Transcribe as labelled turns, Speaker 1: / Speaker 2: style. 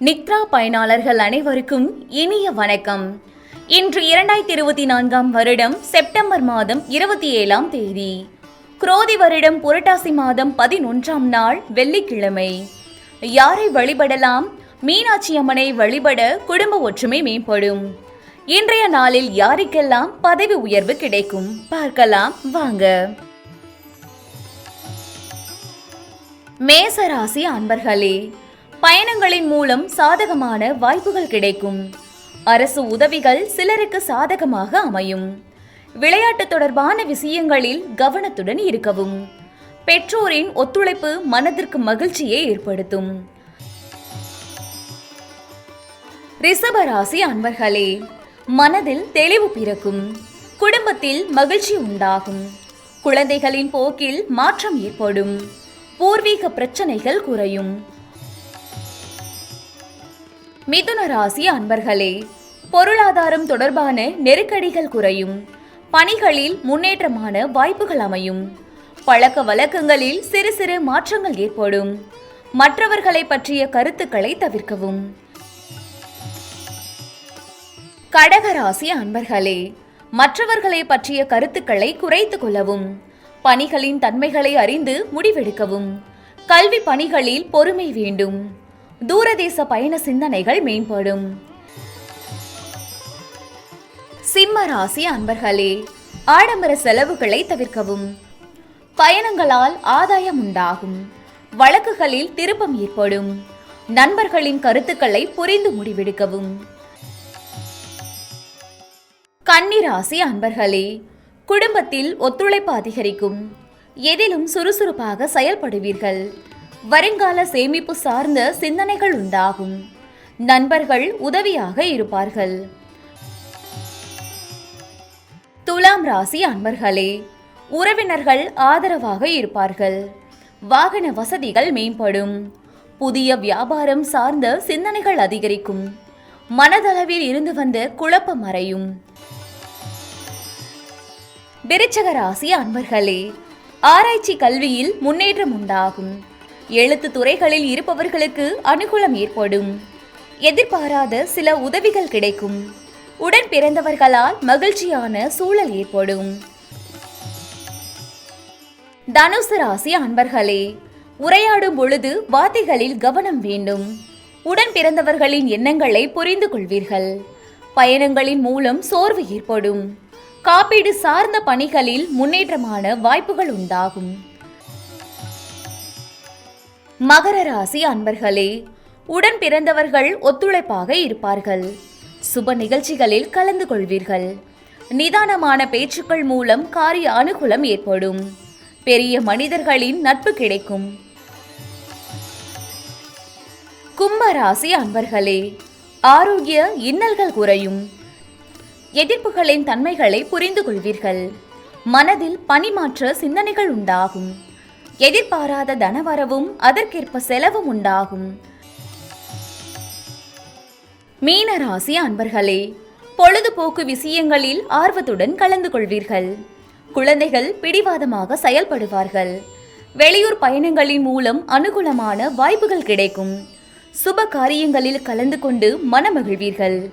Speaker 1: நித்ரா பயனாளர்கள் அனைவருக்கும் இனிய வணக்கம். இன்று 2024 வருடம் செப்டம்பர் மாதம் 27ஆம் தேதி, குரோதி வருடம் புரட்டாசி மாதம் 11ஆம் நாள் வெள்ளிக்கிழமை. யாரை வழிபடலாம்? மீனாட்சி அம்மனை வழிபட குடும்ப ஒற்றுமை மேம்படும். இன்றைய நாளில் யாருக்கெல்லாம் பதவி உயர்வு கிடைக்கும் பார்க்கலாம் வாங்க. மேசராசி அன்பர்களே, பயணங்களின் மூலம் சாதகமான வாய்ப்புகள் கிடைக்கும். அரசு உதவிகள் சிலருக்கு சாதகமாக அமையும். விளையாட்டு தொடர்பான விஷயங்களில் கவனத்துடன் இருக்கவும். பெற்றோரின் ஒத்துழைப்பு மனதிற்கு மகிழ்ச்சியை ஏற்படுத்தும். ரிஷபராசி அன்பர்களே, மனதில் தெளிவு பிறக்கும். குடும்பத்தில் மகிழ்ச்சி உண்டாகும். குழந்தைகளின் போக்கில் மாற்றம் ஏற்படும். பூர்வீக பிரச்சனைகள் குறையும். மிதுன ராசி அன்பர்களே, பொருளாதாரம் தொடர்பான நெருக்கடிகள் குறையும். பணிகளில் முன்னேற்றமான வாய்ப்புகள் அமையும். பழக்க வழக்கங்களில் சிறு சிறு மாற்றங்கள் ஏற்படும். மற்றவர்களை பற்றிய கருத்துக்களை தவிர்க்கவும். கடகராசி அன்பர்களே, மற்றவர்களை பற்றிய கருத்துக்களை குறைத்துக் கொள்ளவும். பணிகளின் தன்மைகளை அறிந்து முடிவெடுக்கவும். கல்வி பணிகளில் பொறுமை வேண்டும். தூரதேச பயண சிந்தனைகள் மேம்படும். சிம்ம ராசி அன்பர்களே, ஆடம்பர செலவுகளை தவிர்க்கவும். பயணங்களால் ஆதாயம் உண்டாகும். வழக்குகளில் திருப்பம் ஏற்படும். நண்பர்களின் கருத்துக்களை புரிந்து முடிவெடுக்கவும். கன்னி ராசி அன்பர்களே, குடும்பத்தில் ஒத்துழைப்பு அதிகரிக்கும். எதிலும் சுறுசுறுப்பாக செயல்படுவீர்கள். வருங்கால சேமிப்பு சார்ந்த சிந்தனைகள் உண்டாகும். நண்பர்கள் உதவியாக இருப்பார்கள். துலாம் ராசி அன்பர்களே, உறவினர்கள் ஆதரவாக இருப்பார்கள். வாகன வசதிகள் மேம்படும். புதிய வியாபாரம் சார்ந்த சிந்தனைகள் அதிகரிக்கும். மனதளவில் இருந்து வந்த குழப்பம் மறையும். விருச்சிக ராசி அன்பர்களே, ஆராய்ச்சி கல்வியில் முன்னேற்றம் உண்டாகும். எழுத்து துறைகளில் இருப்பவர்களுக்கு அனுகூலம் ஏற்படும். எதிர்பாராத சில உதவிகள் கிடைக்கும். உடன் பிறந்தவர்களால் மகிழ்ச்சியான சூழல் ஏற்படும். தனுசு ராசி அன்பர்களே, உரையாடும் பொழுது வார்த்தைகளில் கவனம் வேண்டும். உடன் பிறந்தவர்களின் எண்ணங்களை புரிந்து கொள்வீர்கள். பயணங்களின் மூலம் சோர்வு ஏற்படும். காப்பீடு சார்ந்த பணிகளில் முன்னேற்றமான வாய்ப்புகள் உண்டாகும். மகர ராசி அன்பர்களே, உடன் பிறந்தவர்கள் ஒத்துழைப்பாக இருப்பார்கள். சுப நிகழ்ச்சிகளில் கலந்து கொள்வீர்கள். நிதானமான பேச்சுக்கள் மூலம் காரிய அனுகூலம் ஏற்படும். பெரிய மனிதர்களின் நட்பு கிடைக்கும். கும்ப ராசி அன்பர்களே, ஆரோக்கிய இன்னல்கள் குறையும். எதிர்ப்புகளின் தன்மைகளை புரிந்து கொள்வீர்கள். மனதில் பணிமாற்ற சிந்தனைகள் உண்டாகும். எதிர்பாராத தனவரவும் அதற்கேற்ப செலவும் உண்டாகும். மீன ராசி அன்பர்களே, பொழுதுபோக்கு விஷயங்களில் ஆர்வத்துடன் கலந்து கொள்வீர்கள். குழந்தைகள் பிடிவாதமாக செயல்படுவார்கள். வெளியூர் பயணங்களின் மூலம் அனுகூலமான வாய்ப்புகள் கிடைக்கும். சுப காரியங்களில் கலந்து கொண்டு மனமகிழ்வீர்கள்.